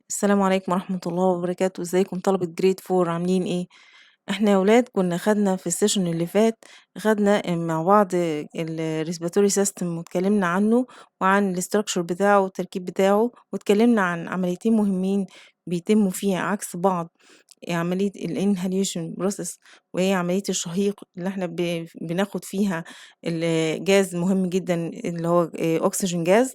السلام عليكم ورحمة الله وبركاته، ازيكم طلبة جريد 4 عاملين ايه؟ احنا يا ولاد كنا خدنا في السيشن اللي فات خدنا مع بعض الريسبيراتوري سيستم واتكلمنا عنه وعن الاستراكشر بتاعه والتركيب بتاعه واتكلمنا عن عمليتين مهمين بيتموا فيها عكس بعض. عملية الانهاليشن بروسيس وهي عملية الشهيق اللي احنا بناخد فيها الجاز مهم جدا اللي هو اكسجين جاز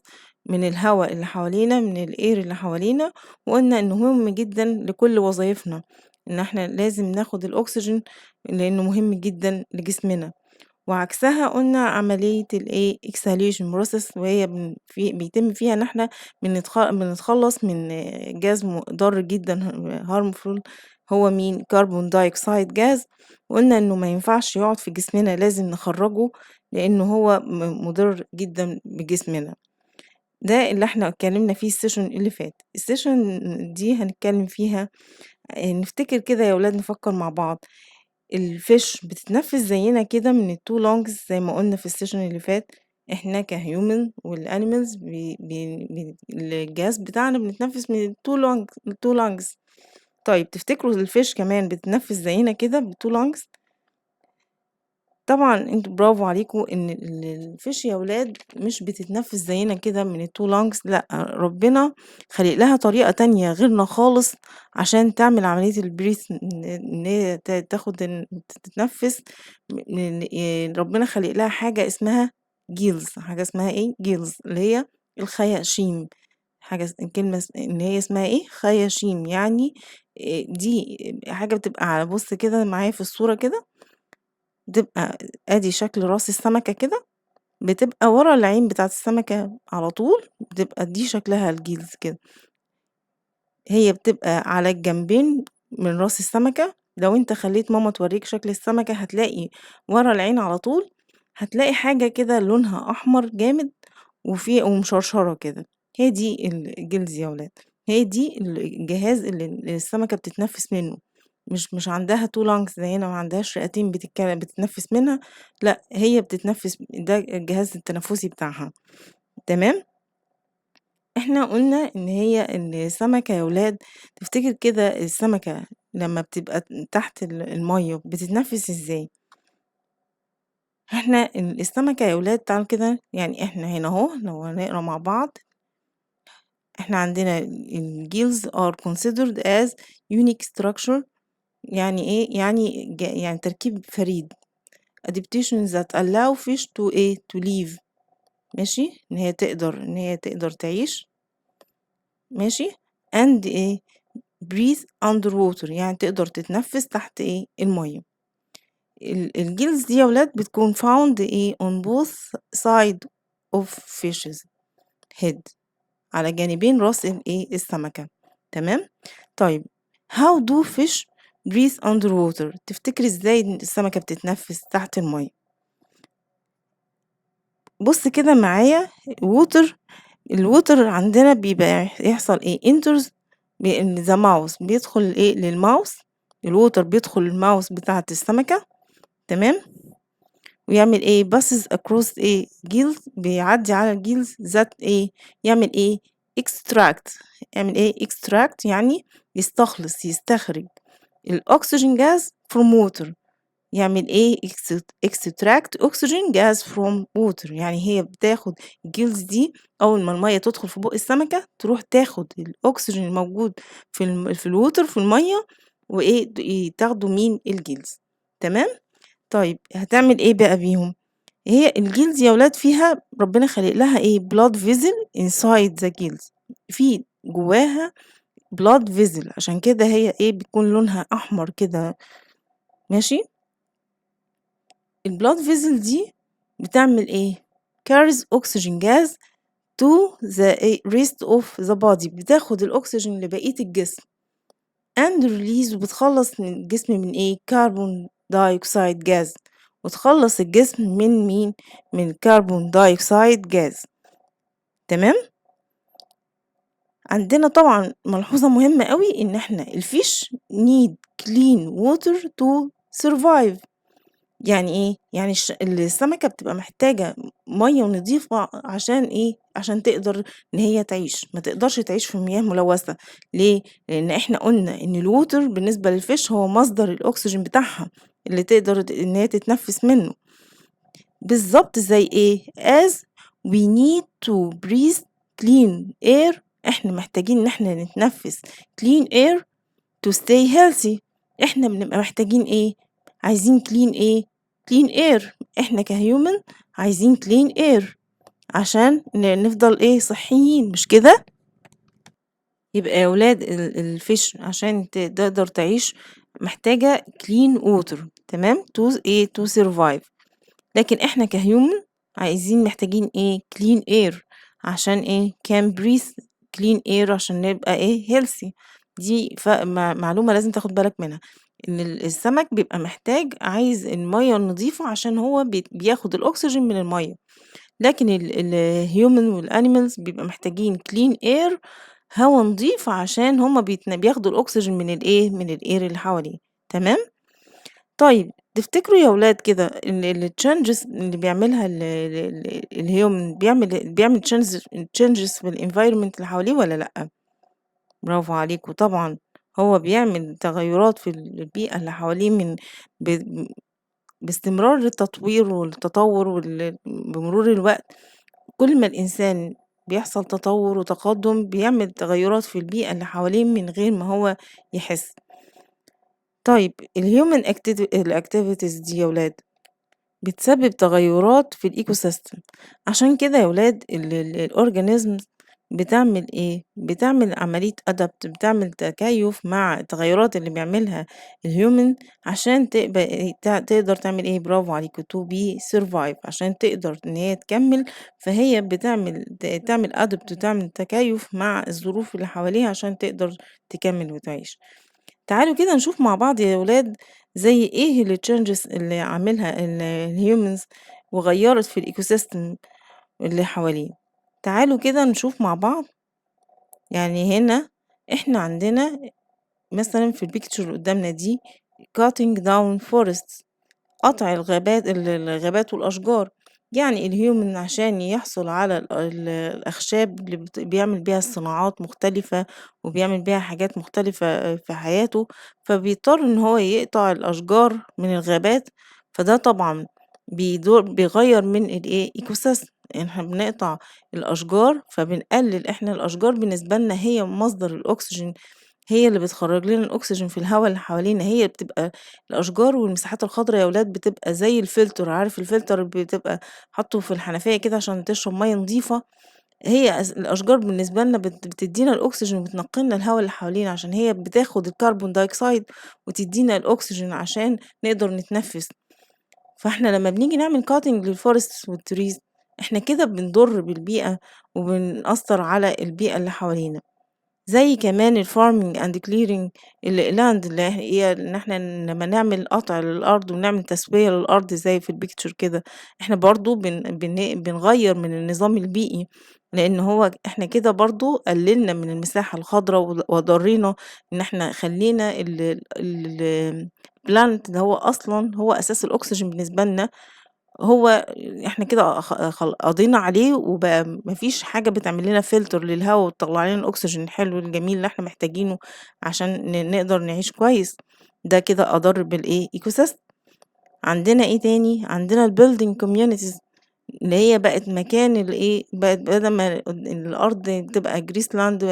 من الهواء اللي حوالينا من الاير اللي حوالينا، وقلنا انه مهم جدا لكل وظائفنا ان احنا لازم ناخد الاكسجين لانه مهم جدا لجسمنا. وعكسها قلنا عملية الايه exhalation process وهي بيتم فيها ان احنا بنتخلص من جاز ضار جدا harmful هو مين كربون دايوكسيد جاز، وقلنا انه ما ينفعش يقعد في جسمنا لازم نخرجه لانه هو مضر جدا بجسمنا. ده اللي احنا اتكلمنا فيه السيشن اللي فات. السيشن دي هنتكلم فيها نفتكر كده يا ولاد نفكر مع بعض. الفيش بتتنفس زينا كده من التو لونجز زي ما قلنا في السيشن اللي فات. احنا كهيومن والانيمالز الجهاز بتاعنا بنتنفس من التو لونجز. طيب تفتكروا الفيش كمان بتتنفس زينا كده بالتو لونجز؟ طبعا انتوا برافو عليكم ان الفيش يا ولاد مش بتتنفس زينا كده من التو لونجز، لا ربنا خلق لها طريقة تانية غيرنا خالص عشان تعمل عملية البريث ان هي تتنفس. ربنا خلق لها حاجة اسمها جيلز، حاجة اسمها ايه جيلز اللي هي الخياشيم. كلمة ان هي اسمها ايه خياشيم يعني دي حاجة بتبقى على بص كده معايا في الصورة كده، بتبقى ادي شكل راس السمكة كده، بتبقى ورا العين بتاعت السمكة على طول، بتبقى دي شكلها الجلد كده. هي بتبقى على الجنبين من راس السمكة. لو انت خليت ماما توريك شكل السمكة هتلاقي ورا العين على طول هتلاقي حاجة كده لونها أحمر جامد ومشرشرة كده. هي دي الجلد يا ولاد، هي دي الجهاز اللي السمكة بتتنفس منه. مش عندها تو لانجز زينا، ما عندهاش رئتين بتتنفس منها، لا هي بتتنفس، ده الجهاز التنفسي بتاعها. تمام. احنا قلنا ان هي السمكة يا ولاد، تفتكر كده السمكة لما بتبقى تحت المية بتتنفس ازاي؟ احنا السمكة يا ولاد تعالوا كده، يعني احنا هنا اهو لو هنقرا مع بعض، احنا عندنا الجيلز are considered as unique structure. يعني ايه يعني تركيب فريد. adaptations that allow fish to ايه to live. ماشي ان هي تقدر تعيش. ماشي and ايه breathe underwater يعني تقدر تتنفس تحت ايه المية. الجيلز دي يا ولاد بتكون found ايه on both side of fishes head على جانبين راس الايه السمكة. تمام. طيب how do fish breathe underwater؟ تفتكر ازاي السمكة بتتنفس تحت المية؟ بص كده معايا water. الووتر عندنا بيبقى يحصل ايه enters ذا ماوس، بيدخل ايه للماوس. الووتر بيدخل الماوس بتاعة السمكة. تمام. ويعمل ايه passes across ايه جيلز، بيعدي على الجيلز ذات ايه يعمل ايه extract. يعمل ايه extract يعني يستخرج الاكسجين جاز from water. يعمل ايه extract oxygen gas from water يعني هي بتاخد الجيلز دي اول ما المية تدخل في بق السمكة تروح تاخد الاكسجين الموجود في الووتر في المية وايه تاخده مين الجيلز. تمام. طيب هتعمل ايه بقى بيهم؟ هي الجيلز يا ولاد فيها ربنا خلق لها ايه blood vessel inside the gills، في جواها blood vessel عشان كده هي ايه بتكون لونها احمر كده. ماشي. البلاد فيزل دي بتعمل ايه carries oxygen gas to the rest of the body، بتاخد الاكسجين لبقية الجسم and release وبتخلص من الجسم من ايه كربون دايوكسيد جاز، وتخلص الجسم من مين من كربون دايوكسيد جاز. تمام. عندنا طبعا ملحوظة مهمة قوي ان احنا الفيش need clean water to survive. يعني إيه؟ يعني السمكة بتبقى محتاجة مَيّة نضيفة عشان إيه؟ عشان تقدر إن هي تعيش، ما تقدرش تعيش في مياه ملوثة. ليه؟ لإن إحنا قُلنا إن الwater بالنسبة للfish هو مصدر الأكسجين بتاعها اللي تقدر إن هي تتنفس منه. بالضبط زي إيه؟ as we need to breathe clean air، إحنا محتاجين إن إحنا نتنفس clean air to stay healthy. إحنا بنبقى محتاجين إيه؟ عايزين clean إيه؟ clean air. إحنا كhuman عايزين clean air عشان نفضل إيه؟ صحيين، مش كده؟ يبقى يا ولاد الfish عشان تقدر تعيش محتاجة clean water، تمام؟ to إيه؟ to survive. لكن إحنا كhuman محتاجين إيه؟ clean air عشان إيه؟ can breathe clean air عشان نبقى إيه؟ healthy. دي معلومة لازم تاخد بالك منها، إن السمك بيبقى عايز المَيّة النضيفة عشان هو بياخد الأكسجين من المَيّة، لكن الhuman والanimals بيبقى محتاجين clean air، هوا نضيف عشان هُم بياخدوا الأكسجين من الإيه؟ من الair اللي حواليه، تمام؟ طيب تفتكروا يا ولاد كده إن الchanges اللي بيعملها الhuman بيعمل changes في الenvironment اللي حواليه والّا لأ؟ برافو عليكم طبعًا، هو بيعمل تغيرات في البيئة اللي حواليه ب باستمرار التطوير والتطور بمرور الوقت. كل ما الإنسان بيحصل تطور وتقدم بيعمل تغيرات في البيئة اللي حواليه من غير ما هو يحس. طيب الhuman الactivities دي يا ولاد بتسبب تغيرات في الإيكو سيستم، عشان كده يا ولاد الأورجانيزمز بتعمل إيه؟ بتعمل عملية بتعمل تكيف مع التغيرات اللي بيعملها الهيومن عشان تبقى تقدر تعمل إيه؟ برافو عليكوا to be survive، عشان تقدر إن هي تكمل. فهي تعمل وتعمل تكيف مع الظروف اللي حواليها عشان تقدر تكمل وتعيش. تعالوا كده نشوف مع بعض يا ولاد زي ايه التشنجز اللي عاملها الهيومنز وغيرت في الايكو سيستم اللي حواليه. تعالوا كده نشوف مع بعض. يعني هنا احنا عندنا مثلا في البيكتشر اللي قدامنا دي cutting down forests، قطع الغابات والأشجار. يعني الهيومن عشان يحصل على الأخشاب اللي بيعمل بيها صناعات مختلفة وبيعمل بيها حاجات مختلفة في حياته، فبيضطر إن هو يقطع الأشجار من الغابات. فده طبعا بيغير من ايكو سيستم. احنا بنقطع الأشجار فبنقلل، احنا الأشجار بالنسبة لنا هي مصدر الأكسجين، هي اللي بتخرج لنا الأكسجين في الهواء اللي حوالينا. هي بتبقى الأشجار والمساحات الخضراء يا ولاد بتبقى زي الفلتر، عارف الفلتر اللي بتبقى حاطه في الحنفية كده عشان تشرب مية نظيفة. هي الأشجار بالنسبة لنا بتدينا الأكسجين وبتنقي لنا الهواء اللي حوالينا، عشان هي بتاخد الكربون دايوكسيد وتدينا الأكسجين عشان نقدر نتنفس. فاحنا لما بنيجي نعمل كاتنج للفورست والتريز احنا كده بنضر بالبيئة وبنأثر على البيئة اللي حوالينا. زي كمان الfarming and clearing الland اللي هي إن إحنا لمّا نعمل قطع للأرض ونعمل تسوية للأرض زي في الpicture كده، إحنا برضه بنغيّر من النظام البيئي، لإن هو إحنا كده برضه قلّلنا من المساحة الخضرا وضرينا إن إحنا خلّينا الplant ده هو أصلًا هو أساس الأكسجين بالنسبة لنا. هو إحنا كده قضينا عليه وبقى ما فيش حاجة بتعمل لنا فلتر للهوا وتطلّع لنا الأكسجين الحلو الجميل اللي إحنا محتاجينه عشان نقدر نعيش كويس. ده كده أضر بالإيه ecosystem. عندنا إيه تاني؟ عندنا الbuilding communities اللي هي بقت مكان بقت بدل ما الأرض بتبقى grassland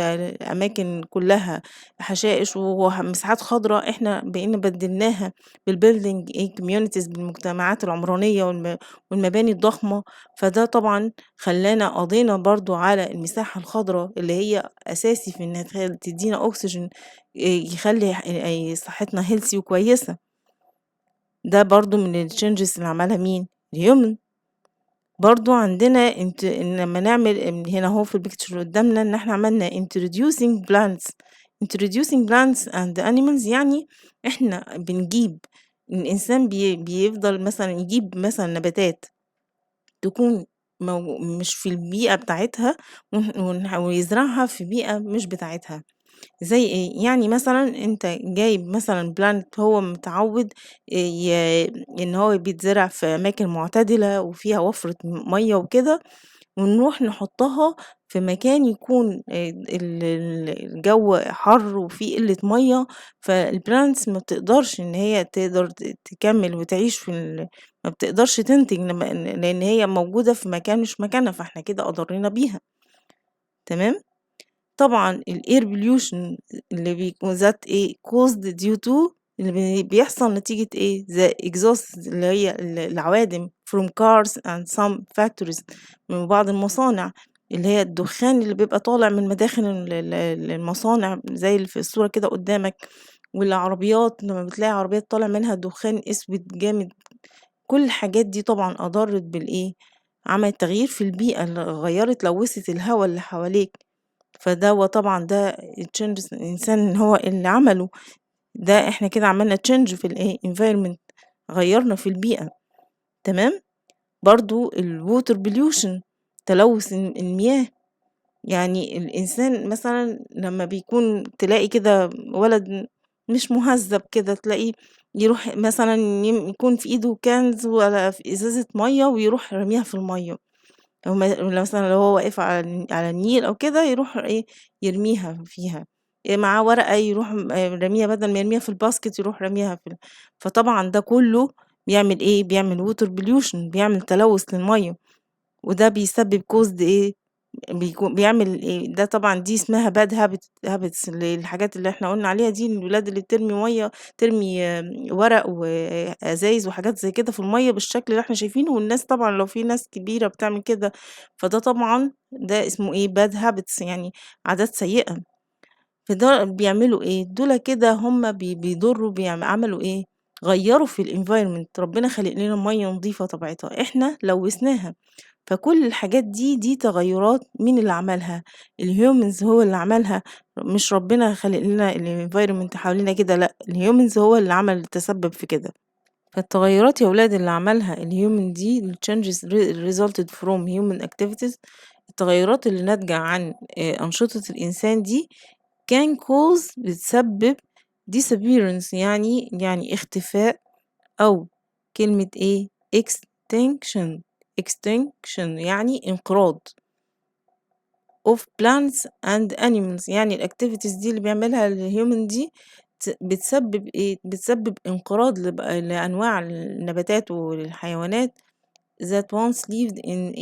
أماكن كلّها حشائش ومساحات خضرا، إحنا بقينا بدلناها بالbuilding communities بالمجتمعات العمرانية والمباني الضخمة. فده طبعًا خلّانا قضينا برضه على المساحة الخضرا اللي هي أساسي في إنها تدّينا أكسجين يخلّي صحتنا healthy وكويسة. ده برضه من الchanges اللي عملها مين؟ الhuman. برضه عندنا إن لمّا نعمل هنا أهو في الpicture اللي قدّامنا إن إحنا عملنا introducing plants and animals، يعني إحنا بنجيب الإنسان بيفضل مثلًا يجيب مثلًا نباتات تكون مش في البيئة بتاعتها ويزرعها في بيئة مش بتاعتها. زي إيه؟ يعني مثلًا أنت جايب مثلًا plant هو متعوّد إن هو بيتزرع في أماكن معتدلة وفيها وفرة مَيّة وكده، ونروح نحطها في مكان يكون الجو حَر وفيه قِلّة مَيّة، فالplants ما بتقدرش إن هي تقدر تكمّل وتعيش ما بتقدرش تنتج لإن هي موجودة في مكان مش مكانها، فإحنا كده أضرينا بيها، تمام؟ طبعًا الair pollution اللي بيكون that إيه caused due to اللي بيحصل نتيجة إيه the exhaust اللي هي العوادم from cars and some factories من بعض المصانع، اللي هي الدخان اللي بيبقى طالع من مداخن المصانع زي اللي في الصورة كده قدامك، والعربيات لمّا بتلاقي عربيات طالع منها دخان أسود جامد، كل الحاجات دي طبعًا أضرت بالإيه، عملت تغيير في البيئة غيّرت لوثت الهوا اللي حواليك. فدوّة طبعًا ده changes الإنسان هو اللي عمله، ده إحنا كده عملنا change في الإيه environment غيّرنا في البيئة، تمام؟ برضه الwater pollution تلوث المياه، يعني الإنسان مثلًا لمّا بيكون تلاقي كده ولد مش مهذّب كده تلاقيه يروح مثلًا يكون في إيده كنز والّا في إزازة مَيّة ويروح راميها في المَيّة. مثلًا لو هو واقف على النيل أو كده يروح إيه، يرميها فيها، معاه ورقة يروح راميها بدل ما يرميها في الباسكت يروح راميها فطبعًا ده كله بيعمل إيه، بيعمل water pollution بيعمل تلوث للمَيّة، وده بيسبب caused إيه، بيعمل إيه، ده طبعًا دي اسمها bad habits الحاجات اللي إحنا قُلنا عليها دي، الولاد اللي بترمي مَيّة ترمي ورق وأزايز وحاجات زي كده في المَيّة بالشكل اللي إحنا شايفينه، والناس طبعًا لو في ناس كبيرة بتعمل كده، فده طبعًا ده اسمه إيه bad habits يعني عادات سيئة، فده بيعملوا إيه، دُول كده هُم بيضروا عملوا إيه، غيّروا في الenvironment ربنا خالق لنا مَيّة نضيفة طبيعتها، إحنا لوثناها. فكل الحاجات دي تغيرات مين اللي عملها؟ الhumans هو اللي عملها، مش ربنا خالق لنا الenvironment حوالينا كده لأ، الhumans هو اللي تسبب في كده. فالتغيرات يا ولاد اللي عملها الhuman دي الchanges resulted from human activities التغيرات اللي ناتجة عن أنشطة الإنسان دي can cause بتسبب disappearance يعني اختفاء أو كلمة إيه extinction يعني انقراض of plants and animals يعني الactivities دي اللي بيعملها الhuman دي بتسبب إيه بتسبب انقراض لأنواع النباتات والحيوانات that once lived in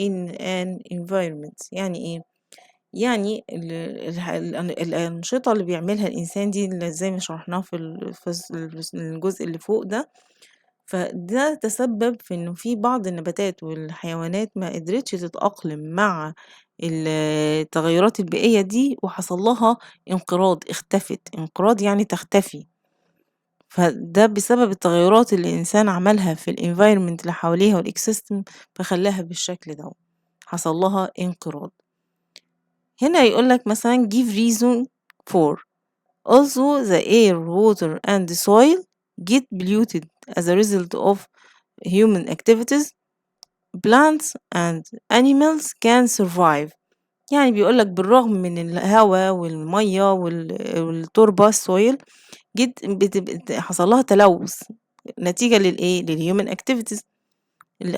in an environment يعني إيه يعني الأنشطة اللي بيعملها الإنسان دي اللي زي ما شرحناها في الجزء اللي فوق ده فده تسبب في إنه في بعض النباتات والحيوانات ما قدرتش تتأقلم مع التغيرات البيئية دي وحصل لها انقراض اختفت انقراض يعني تختفي فده بسبب التغيرات اللي الإنسان عملها في الانفايرمنت اللي حواليها والإكسيستم فخلاها بالشكل ده حصل لها انقراض هنا يقولك مثلا give reason for also the air water and the soil get polluted as a result of human activities plants and animals can survive يعني بيقولك بالرغم من الهواء والمية والتربة السويل حصل لها تلوث نتيجة للإيه للhuman activities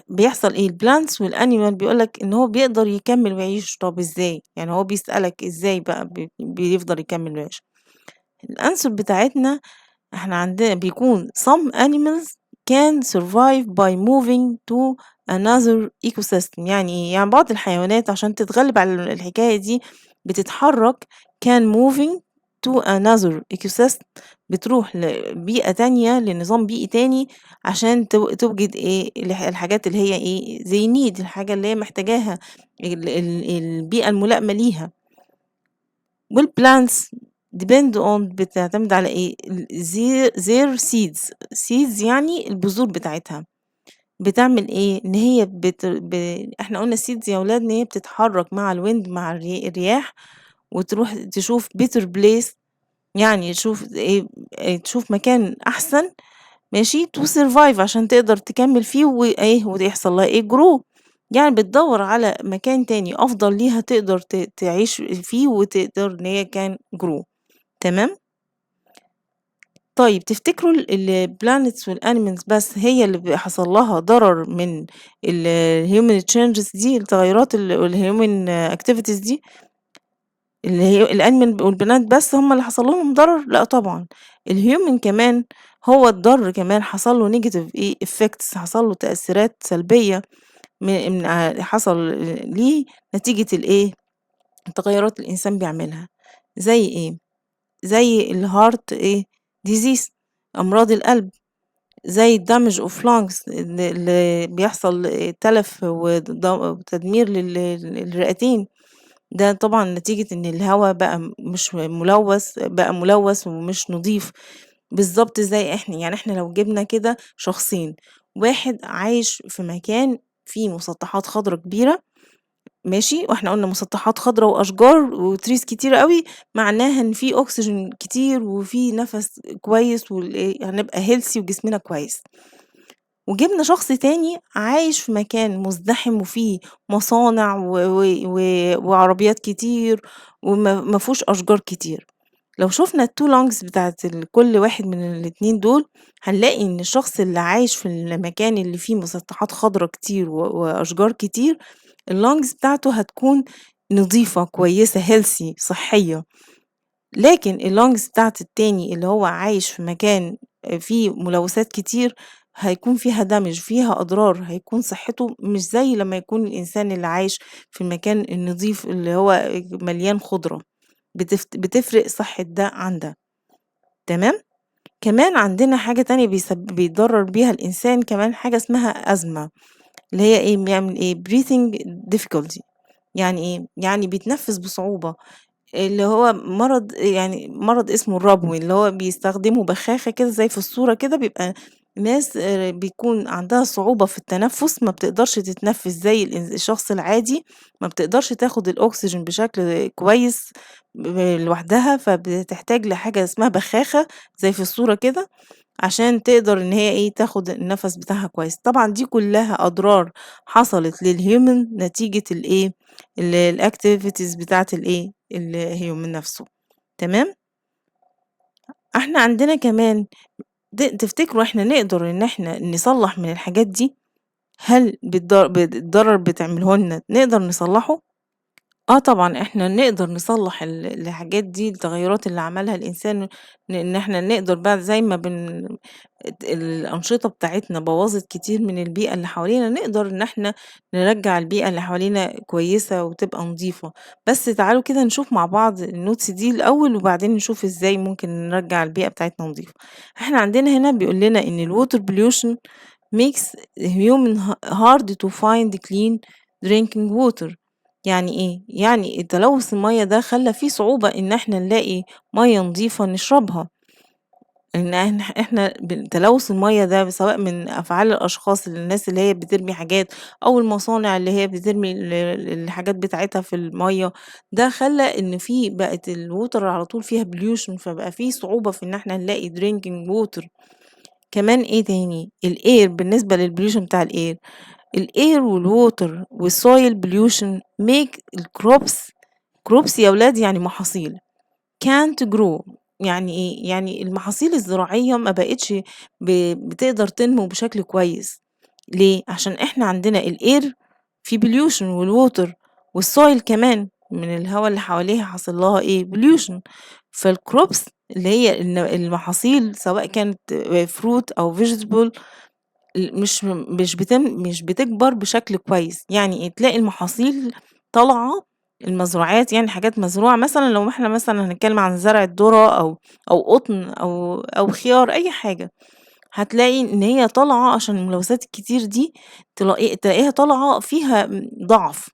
بيحصل إيه البلانتس والانيمال بيقولك إن هو بيقدر يكمل ويعيش طب إزاي يعني هو بيسألك إزاي بقى بيفضل يكمل ويعيش الأنسر بتاعتنا إحنا عندنا بيكون some animals can survive by moving to another ecosystem يعني إيه؟ يعني بعض الحيوانات عشان تتغلب على الحكاية دي بتتحرك can moving to another ecosystem بتروح لبيئة تانية لنظام بيئي تاني عشان توجد إيه الحاجات اللي هي إيه they need الحاجة اللي هي محتاجاها البيئة الملائمة ليها والplants depend on بتعتمد على إيه their seeds يعني البذور بتاعتها بتعمل إيه إن هي إحنا قلنا seeds يا ولاد إن هي بتتحرك مع الwind مع الرياح وتروح تشوف better place يعني تشوف إيه تشوف مكان أحسن، ماشي to survive عشان تقدر تكمّل فيه وإيه ويحصل لها إيه grow يعني بتدوّر على مكان تاني أفضل ليها تقدر تعيش فيه وتقدر إن هي كان grow. تمام؟ طيب تفتكروا الplanets والanimals بس هي اللي حصل لها ضرر من الhuman changes دي، التغيرات والhuman activities دي، اللي هي الanimal والبنات بس هم اللي حصل لهم ضرر؟ لأ طبعًا، الhuman كمان هو اتضر كمان، حصل له negative effects، حصل له تأثيرات سلبية من حصل ليه نتيجة التغيرات اللي الإنسان بيعملها. زي إيه؟ زي الheart disease، أمراض القلب، زي الdamage of lungs اللي بيحصل تلف وتدمير للرئتين، ده طبعًا نتيجة إن الهوا بقى مش ملوث، بقى ملوث ومش نضيف. بالضبط زي يعني إحنا لو جبنا كده شخصين، واحد عايش في مكان فيه مسطحات خضرا كبيرة ماشي، وإحنا قُلنا مسطحات خضرا وأشجار وtrees كتيرة أوي، معناها إن في أكسجين كتير وفي نَفَس كويس هنبقى healthy وجسمنا كويس. وجِبنا شخص تاني عايش في مكان مُزدحم وفيه مصانع و وعربيات كتير ما فيهوش أشجار كتير. لو شُفنا الtwo lungs بتاعة كل واحد من الاتنين دول، هنلاقي إن الشخص اللي عايش في المكان اللي فيه مسطحات خضرا كتير وأشجار كتير، الlungs بتاعته هتكون نضيفة كويسة healthy صحية. لكن الlungs بتاعة التاني اللي هو عايش في مكان فيه ملوثات كتير، هيكون فيها damage، فيها أضرار، هيكون صحته مش زي لمّا يكون الإنسان اللي عايش في المكان النضيف اللي هو مليان خضرة، بتفرق صحة ده عن ده. تمام؟ كمان عندنا حاجة تانية بيتضرر بيها الإنسان كمان، حاجة اسمها أزمة، اللي هي بيعمل breathing difficulty. يعني إيه؟ يعني بيتنفس بصعوبة. اللي هو مرض اسمه الربو، اللي هو بيستخدموا بخاخة كده زي في الصورة كده، بيبقى ناس بيكون عندها صعوبة في التنفس، ما بتقدرش تتنفس زي الشخص العادي، ما بتقدرش تاخد الأكسجين بشكل كويس لوحدها، فبتحتاج لحاجة اسمها بخاخة زي في الصورة كده، عشان تقدر إن هي تاخد النَفَس بتاعها كويس. طبعًا دي كلّها أضرار حصلت للhuman نتيجة الactivities بتاعة الhuman نَفْسه. تمام؟ إحنا عندنا كمان تفتكروا إحنا نقدر إن إحنا نصلّح من الحاجات دي؟ هل الضرر بتعمله لنا نقدر نصلّحه؟ آه طبعًا، إحنا نقدر نصلّح الحاجات دي، التغيُّرات اللي عملها الإنسان، إن إحنا نقدر بعد زي ما الأنشطة بتاعتنا بوّظت كتير من البيئة اللي حوالينا، نقدر إن إحنا نرجّع البيئة اللي حوالينا كويسة وتبقى نضيفة. بس تعالوا كده نشوف مع بعض الnotes دي الأول، وبعدين نشوف إزاي ممكن نرجّع البيئة بتاعتنا نضيفة. إحنا عندنا هنا بيقول لنا إن الwater pollution makes human hard to find clean drinking water. يعني إيه؟ يعني تلوث المَيّة ده خلّى في صعوبة إن إحنا نلاقي مَيّة نضيفة نشربها، إن إحنا تلوث المَيّة ده سواء من أفعال الأشخاص، الناس اللي هي بترمي حاجات، أو المصانع اللي هي بترمي الحاجات بتاعتها في المَيّة، ده خلّى إن بقت الwater على طول فيها pollution، فبقى في صعوبة في إن إحنا نلاقي drinking water. كمان إيه تاني؟ الair، بالنسبة للpollution بتاع الair والwater والsoil pollution make crops يا ولاد يعني محاصيل can't grow. يعني إيه؟ يعني المحاصيل الزراعية ما بقتش بتقدر تنمو بشكل كويس. ليه؟ عشان إحنا عندنا الair فيه pollution، والwater والsoil كمان من الهوا اللي حواليها حاصل لها pollution. فالcrops اللي هي المحاصيل سواء كانت fruit أو vegetable مش بتكبر بشكل كويس. يعني تلاقي المحاصيل طالعة، المزروعات يعني حاجات مزروعة، مثلًا لو إحنا مثلًا هنتكلم عن زرع الذرة أو قطن أو خيار أي حاجة، هتلاقي إن هي طالعة عشان الملوثات الكتير دي، تلاقيها طالعة فيها ضعف.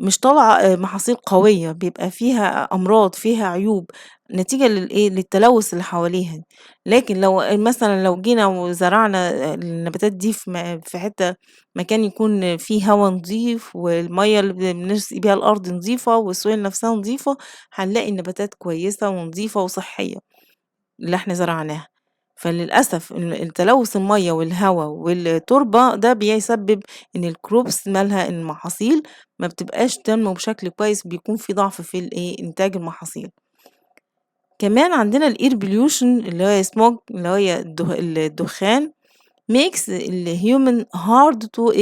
مش طالعة محاصيل قوية، بيبقى فيها أمراض، فيها عيوب، نتيجة للتلوث اللي حواليها. لكن لو جينا وزرعنا النباتات دي في حتة مكان يكون فيه هوا نضيف، والمَيّة اللي بنسقي بيها الأرض نضيفة، والsoil نفسها نضيفة، هنلاقي النباتات كويسة ونضيفة وصحية اللي إحنا زرعناها. فللأسف تلوث المَيّة والهوا والتربة ده بيسبب إن الcrops مالها المحاصيل ما بتبقاش تنمو بشكل كويس، بيكون في ضعف في إنتاج المحاصيل. كمان عندنا الair pollution اللي هي smog اللي هي الدخان makes الhuman hard to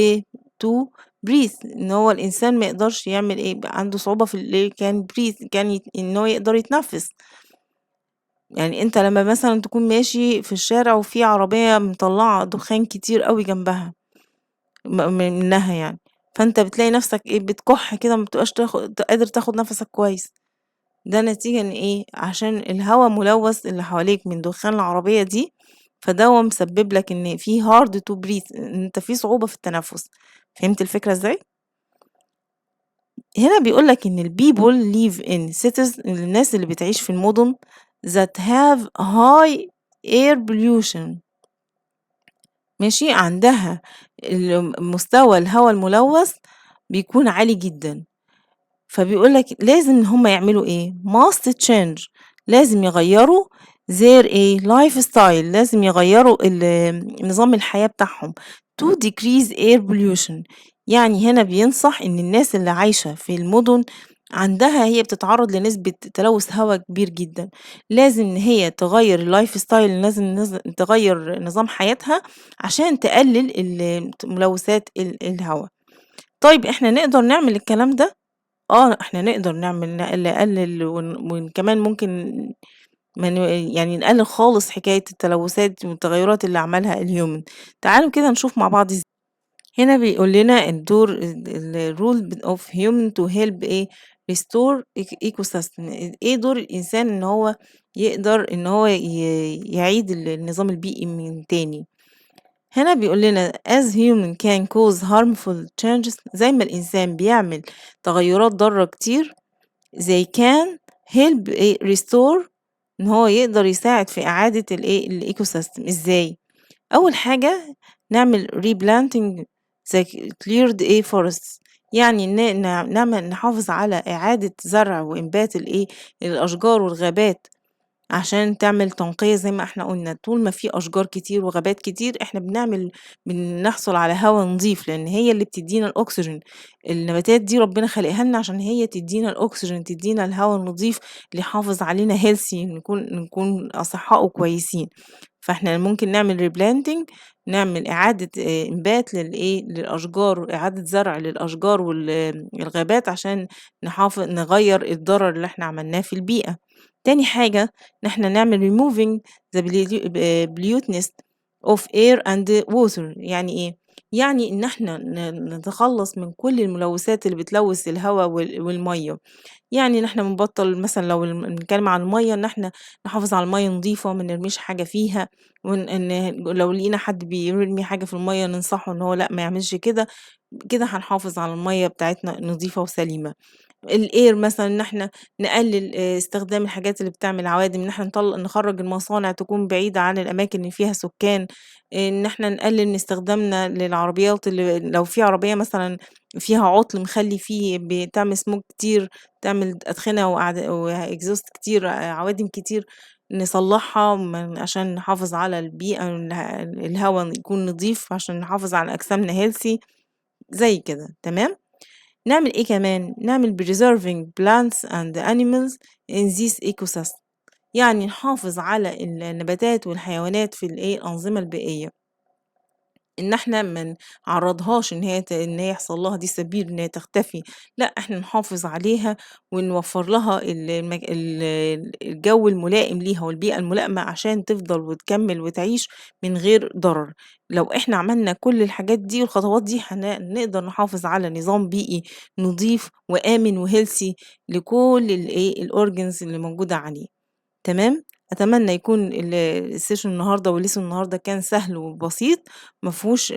to breathe، إن هو الإنسان ما يقدرش يعمل يبقى عنده صعوبة في can breathe إن هو يقدر يتنفس. يعني أنت لمّا مثلًا تكون ماشي في الشارع وفي عربية مطلّعة دخان كتير أوي جنبها منها يعني، فأنت بتلاقي نفسك بتكح كده ما بتبقاش قادر تاخد نفسك كويس، ده نتيجة إن عشان الهوا ملوث اللي حواليك من دخان العربية دي، فدَوّا مسبب لك إن في hard to breathe إن أنت في صعوبة في التنفس، فهمت الفكرة إزاي؟ هنا بيقول لك إن الpeople live in cities الناس اللي بتعيش في المدن that have high air pollution ماشي، عندها مستوى الهوا الملوث بيكون عالي جدًا، فبيقول لك لازم إن هم يعملوا must change لازم يغيّروا their lifestyle لازم يغيّروا نظام الحياة بتاعهم to decrease air pollution يعني هنا بينصح إن الناس اللي عايشة في المدن هي بتتعرّض لنسبة تلوث هوا كبير جدًا، لازم إن هي تغيّر الlifestyle لازم تغيّر نظام حياتها عشان تقلل ملوثات الهوا. طيب إحنا نقدر نعمل الكلام ده؟ إحنا نقدر نقلل وكمان ممكن ما ن يعني نقلل خالص حكاية التلوثات والتغيرات اللي عملها الhuman. تعالوا كده نشوف مع بعض هنا بيقول لنا الدور الrole of human to help restore ecosystem دور الإنسان إن هو يقدر إن هو يعيد النظام البيئي من تاني. هنا بيقول لنا as human can cause harmful changes زي ما الإنسان بيعمل تغيرات ضارة كتير they can help restore إن هو يقدر يساعد في إعادة الإيكو سيستم إزاي؟ أول حاجة نعمل replanting the cleared forests يعني نعمل نحافظ على إعادة زرع وإنبات الأشجار والغابات عشان تعمل تنقية زي ما إحنا قُلنا، طول ما في أشجار كتير وغابات كتير إحنا بنحصل على هوا نضيف، لإن هي اللي بتدّينا الأكسجين، النباتات دي ربنا خالقها لنا عشان هي تدّينا الأكسجين، تدّينا الهوا النضيف اللي يحافظ علينا healthy نكون أصحاء وكويسين، فإحنا ممكن نعمل replanting نعمل إعادة إنبات للأشجار وإعادة زرع للأشجار الغابات عشان نغيّر الضرر اللي إحنا عملناه في البيئة. تاني حاجة إن إحنا نعمل removing the pollutants of air and water يعني إيه؟ يعني إن إحنا نتخلّص من كل الملوثات اللي بتلوث الهوا والمَيّة، يعني إن إحنا بنبطّل مثلًا لو بنتكلم عن المَيّة إن إحنا نحافظ على المَيّة نضيفة ما نرميش حاجة فيها، إن لو لقينا حد بيرمي حاجة في المَيّة ننصحه إن هو لأ ما يعملش كده، كده هنحافظ على المَيّة بتاعتنا نضيفة وسليمة. الair مثلًا إن إحنا نقلل استخدام الحاجات اللي بتعمل عوادم، إن إحنا نخرّج المصانع تكون بعيدة عن الأماكن اللي فيها سكان، إن إحنا نقلل من استخدامنا للعربيات اللي لو في عربية مثلًا فيها عُطل مخلّي بتعمل smoke كتير، تعمل أدخنة وexhaust كتير، عوادم كتير، نصلّحها عشان نحافظ على البيئة الهوا يكون نضيف عشان نحافظ على أجسامنا healthy زي كده، تمام؟ نعمل إيه كمان؟ نعمل preserving plants and animals in this ecosystem يعني نحافظ على النباتات والحيوانات في الأنظمة البيئية، إن إحنا ما نعرّضهاش إن هي يحصل لها disappear إن هي تختفي، لأ إحنا نحافظ عليها ونوفّر لها الجو الملائم ليها والبيئة الملائمة عشان تفضل وتكمّل وتعيش من غير ضرر، لو إحنا عملنا كل الحاجات دي والخطوات دي نقدر نحافظ على نظام بيئي نضيف وآمن وhealthy لكل الorgans اللي موجودة عليه. تمام، أتمنى يكون الsession النهارده والlesson النهارده كان سهل وبسيط، ما فيهوش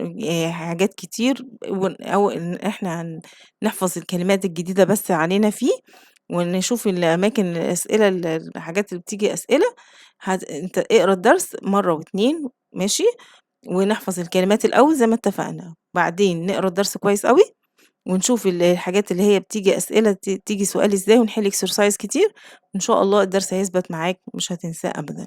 حاجات كتير أو إن إحنا نحفظ الكلمات الجديدة بس علينا فيه، ونشوف الأماكن الأسئلة الحاجات اللي بتيجي أسئلة أنت اقرا الدرس مرة و2 ماشي، ونحفظ الكلمات الأول زي ما اتفقنا، بعدين نقرا الدرس كويس أوي ونشوف الحاجات اللي هي بتيجي أسئلة تيجي سؤال إزاي ونحل exercise كتير، وإن شاء الله الدرس هيثبت معاك مش هتنساه أبدًا.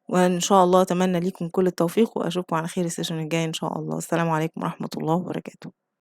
وإن شاء الله أتمنى ليكم كل التوفيق وأشوفكم على خير الsession الجاي إن شاء الله. السلام عليكم ورحمة الله وبركاته.